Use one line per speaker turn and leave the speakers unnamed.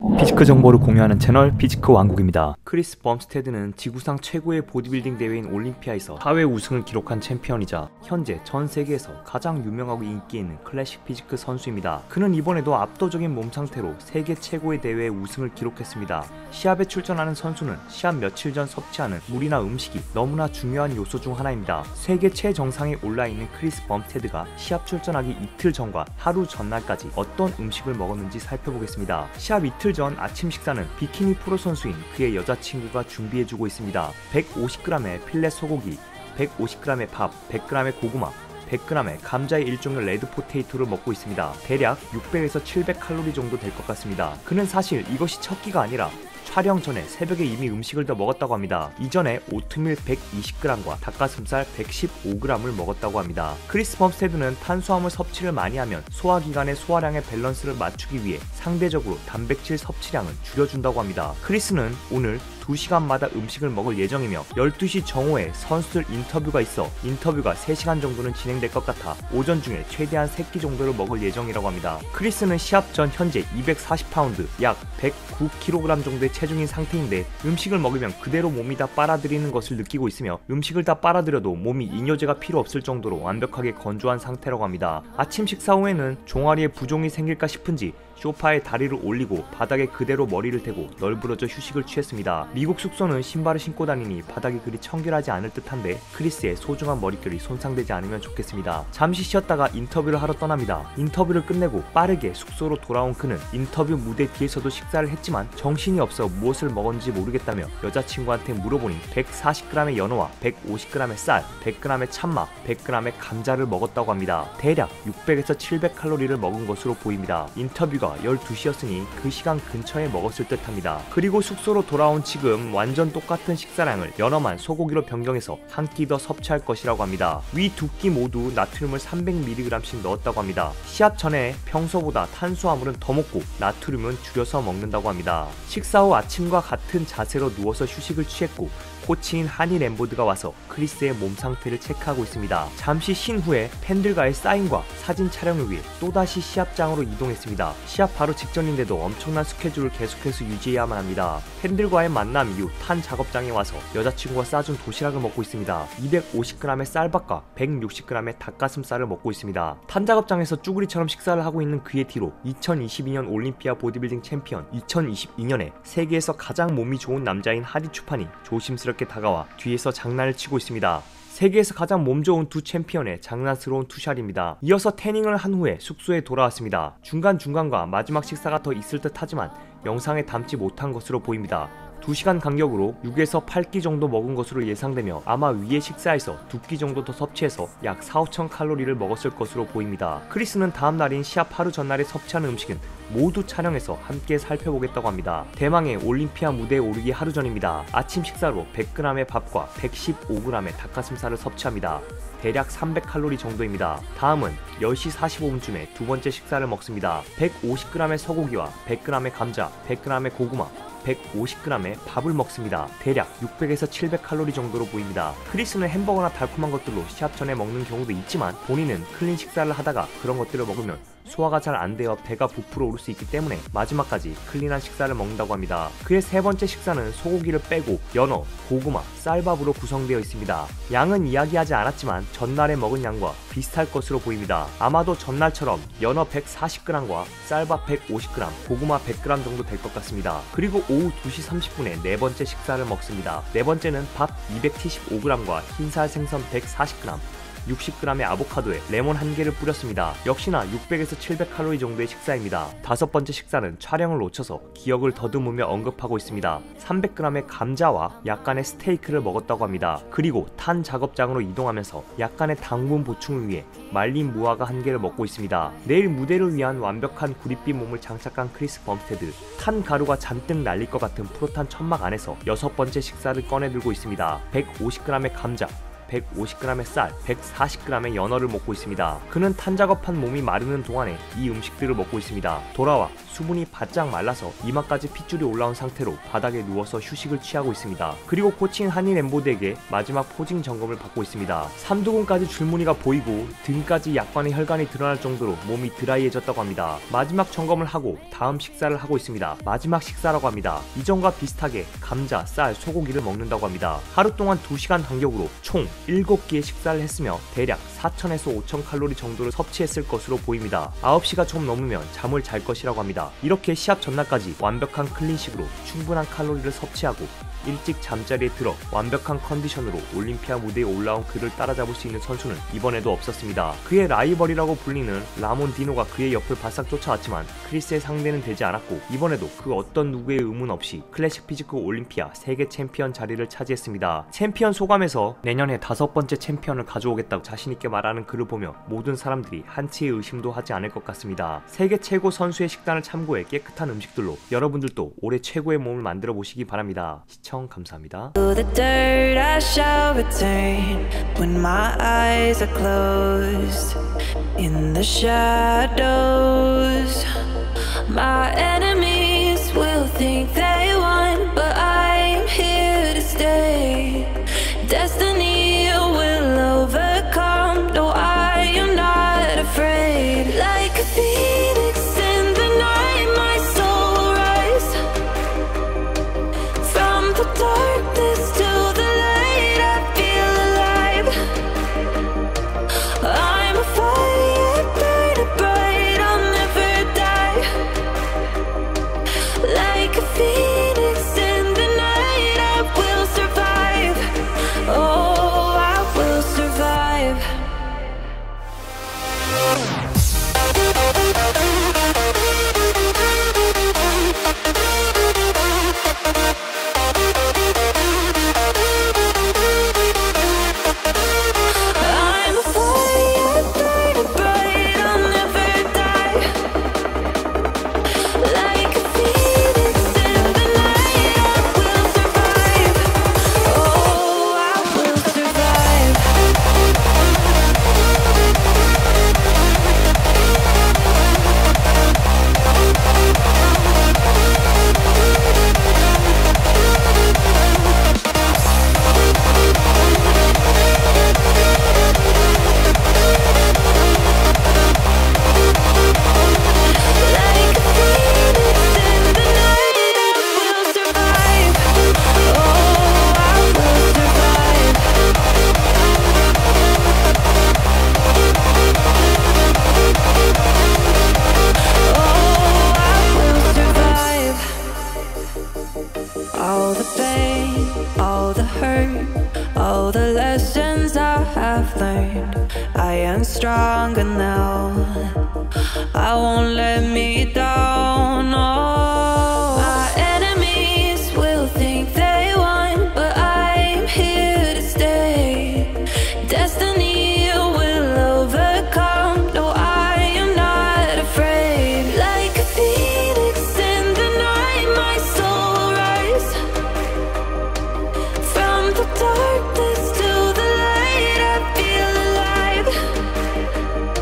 피지크 정보를 공유하는 채널 피지크 왕국입니다. 크리스 범스테드는 지구상 최고의 보디빌딩 대회인 올림피아에서 4회 우승을 기록한 챔피언이자 현재 전 세계에서 가장 유명하고 인기 있는 클래식 피지크 선수입니다. 그는 이번에도 압도적인 몸 상태로 세계 최고의 대회에 우승을 기록했습니다. 시합에 출전하는 선수는 시합 며칠 전 섭취하는 물이나 음식이 너무나 중요한 요소 중 하나입니다. 세계 최정상에 올라있는 크리스 범스테드가 시합 출전하기 이틀 전과 하루 전날까지 어떤 음식을 먹었는지 살펴보겠습니다. 시합 이틀 전 아침 식사는 비키니 프로 선수인 그의 여자친구가 준비해주고 있습니다. 150g의 필렛 소고기, 150g의 밥, 100g의 고구마, 100g의 감자의 일종의 레드 포테이토를 먹고 있습니다. 대략 600에서 700칼로리 정도 될 것 같습니다. 그는 사실 이것이 첫 끼가 아니라 촬영 전에 새벽에 이미 음식을 더 먹었다고 합니다. 이전에 오트밀 120g과 닭가슴살 115g을 먹었다고 합니다. 크리스 범스테드는 탄수화물 섭취를 많이 하면 소화기관의 소화량의 밸런스를 맞추기 위해 상대적으로 단백질 섭취량을 줄여준다고 합니다. 크리스는 오늘 2시간마다 음식을 먹을 예정이며 12시 정오에 선수들 인터뷰가 있어 인터뷰가 3시간 정도는 진행될 것 같아 오전 중에 최대한 3끼 정도를 먹을 예정이라고 합니다. 크리스는 시합 전 현재 240파운드 약 109kg 정도의 체중인 상태인데 음식을 먹으면 그대로 몸이 다 빨아들이는 것을 느끼고 있으며 음식을 다 빨아들여도 몸이 이뇨제가 필요 없을 정도로 완벽하게 건조한 상태라고 합니다. 아침 식사 후에는 종아리에 부종이 생길까 싶은지 소파에 다리를 올리고 바닥에 그대로 머리를 대고 널브러져 휴식을 취했습니다. 미국 숙소는 신발을 신고 다니니 바닥이 그리 청결하지 않을 듯한데 크리스의 소중한 머릿결이 손상되지 않으면 좋겠습니다. 잠시 쉬었다가 인터뷰를 하러 떠납니다. 인터뷰를 끝내고 빠르게 숙소로 돌아온 그는 인터뷰 무대 뒤에서도 식사를 했지만 정신이 없어 무엇을 먹었는지 모르겠다며 여자친구한테 물어보니 140g의 연어와 150g의 쌀, 100g의 참마, 100g의 감자를 먹었다고 합니다. 대략 600에서 700칼로리를 먹은 것으로 보입니다. 인터뷰가 12시였으니 그 시간 근처에 먹었을 듯 합니다. 그리고 숙소로 돌아온 지금 완전 똑같은 식사량을 연어만 소고기로 변경해서 한 끼 더 섭취할 것이라고 합니다. 위 두 끼 모두 나트륨을 300mg씩 넣었다고 합니다. 시합 전에 평소보다 탄수화물은 더 먹고 나트륨은 줄여서 먹는다고 합니다. 식사 후 아침과 같은 자세로 누워서 휴식을 취했고 코치인 하니 램보드가 와서 크리스의 몸 상태를 체크하고 있습니다. 잠시 쉰 후에 팬들과의 사인과 사진 촬영을 위해 또다시 시합장으로 이동했습니다. 시합 바로 직전인데도 엄청난 스케줄을 계속해서 유지해야만 합니다. 팬들과의 만남 이후 탄 작업장에 와서 여자친구가 싸준 도시락을 먹고 있습니다. 250g의 쌀밥과 160g의 닭가슴살을 먹고 있습니다. 탄 작업장에서 쭈구리처럼 식사를 하고 있는 그의 뒤로 2022년 올림피아 보디빌딩 챔피언, 2022년에 세계에서 가장 몸이 좋은 남자인 하디 추판이 조심스럽게 다가와 뒤에서 장난을 치고 있습니다. 세계에서 가장 몸 좋은 두 챔피언의 장난스러운 투샷입니다. 이어서 태닝을 한 후에 숙소에 돌아왔습니다. 중간중간과 마지막 식사가 더 있을 듯 하지만 영상에 담지 못한 것으로 보입니다. 2시간 간격으로 6에서 8끼 정도 먹은 것으로 예상되며 아마 위의 식사에서 2끼 정도 더 섭취해서 약 4-5천 칼로리를 먹었을 것으로 보입니다. 크리스는 다음 날인 시합 하루 전날에 섭취하는 음식은 모두 촬영해서 함께 살펴보겠다고 합니다. 대망의 올림피아 무대에 오르기 하루 전입니다. 아침 식사로 100g의 밥과 115g의 닭가슴살을 섭취합니다. 대략 300칼로리 정도입니다. 다음은 10시 45분쯤에 두 번째 식사를 먹습니다. 150g의 소고기와 100g의 감자, 100g의 고구마, 150g의 밥을 먹습니다. 대략 600에서 700칼로리 정도로 보입니다. 크리스는 햄버거나 달콤한 것들로 시합 전에 먹는 경우도 있지만 본인은 클린 식사를 하다가 그런 것들을 먹으면 소화가 잘 안 되어 배가 부풀어 오를 수 있기 때문에 마지막까지 클린한 식사를 먹는다고 합니다. 그의 세 번째 식사는 소고기를 빼고 연어, 고구마, 쌀밥으로 구성되어 있습니다. 양은 이야기하지 않았지만 전날에 먹은 양과 비슷할 것으로 보입니다. 아마도 전날처럼 연어 140g과 쌀밥 150g, 고구마 100g 정도 될 것 같습니다. 그리고 오후 2시 30분에 네 번째 식사를 먹습니다. 네 번째는 밥 275g과 흰살 생선 140g, 60g의 아보카도에 레몬 1개를 뿌렸습니다. 역시나 600에서 700칼로리 정도의 식사입니다. 다섯 번째 식사는 촬영을 놓쳐서 기억을 더듬으며 언급하고 있습니다. 300g의 감자와 약간의 스테이크를 먹었다고 합니다. 그리고 탄 작업장으로 이동하면서 약간의 당분 보충을 위해 말린 무화과 1개를 먹고 있습니다. 내일 무대를 위한 완벽한 구릿빛 몸을 장착한 크리스 범스테드, 탄 가루가 잔뜩 날릴 것 같은 프로탄 천막 안에서 여섯 번째 식사를 꺼내들고 있습니다. 150g의 감자, 150g의 쌀, 140g의 연어를 먹고 있습니다. 그는 탄 작업한 몸이 마르는 동안에 이 음식들을 먹고 있습니다. 돌아와 수분이 바짝 말라서 이마까지 핏줄이 올라온 상태로 바닥에 누워서 휴식을 취하고 있습니다. 그리고 코치인 한인 엠보드에게 마지막 포징 점검을 받고 있습니다. 삼두근까지 줄무늬가 보이고 등까지 약간의 혈관이 드러날 정도로 몸이 드라이해졌다고 합니다. 마지막 점검을 하고 다음 식사를 하고 있습니다. 마지막 식사라고 합니다. 이전과 비슷하게 감자, 쌀, 소고기를 먹는다고 합니다. 하루 동안 2시간 간격으로 총 7끼의 식사를 했으며 대략 4,000에서 5,000 칼로리 정도를 섭취했을 것으로 보입니다. 9시가 좀 넘으면 잠을 잘 것이라고 합니다. 이렇게 시합 전날까지 완벽한 클린식으로 충분한 칼로리를 섭취하고 일찍 잠자리에 들어 완벽한 컨디션으로 올림피아 무대에 올라온 그를 따라잡을 수 있는 선수는 이번에도 없었습니다. 그의 라이벌이라고 불리는 라몬 디노가 그의 옆을 바싹 쫓아왔지만 크리스의 상대는 되지 않았고 이번에도 그 어떤 누구의 의문 없이 클래식 피지크 올림피아 세계 챔피언 자리를 차지했습니다. 챔피언 소감에서 내년에 5번째 챔피언을 가져오겠다고 자신있게 말하는 그를 보며 모든 사람들이 한치의 의심도 하지 않을 것 같습니다. 세계 최고 선수의 식단을 참고해 깨끗한 음식들로 여러분들도 올해 최고의 몸을 만들어 보시기 바랍니다. 시청 감사합니다.
The dirt I shall return when my eyes are closed. In the shadows, my enemies will think they won, but I'm here to stay. Destiny will overcome. No, I am not afraid. Like a phoenix in the night, my soul will rise. From the darkness to the light, I feel alive. I'm a fire burning bright, I'll never die. Like a phoenix in the night, I will survive. Oh, I will survive. I'm a fire burning bright, I'll never die. Like a phoenix in the night, I will survive. Oh, I will survive. Like a phoenix in the night, I will survive. Oh, I will survive. Oh, I will survive. All the pain, all the hurt, all the lessons I have learned. I am stronger now. I won't let me down.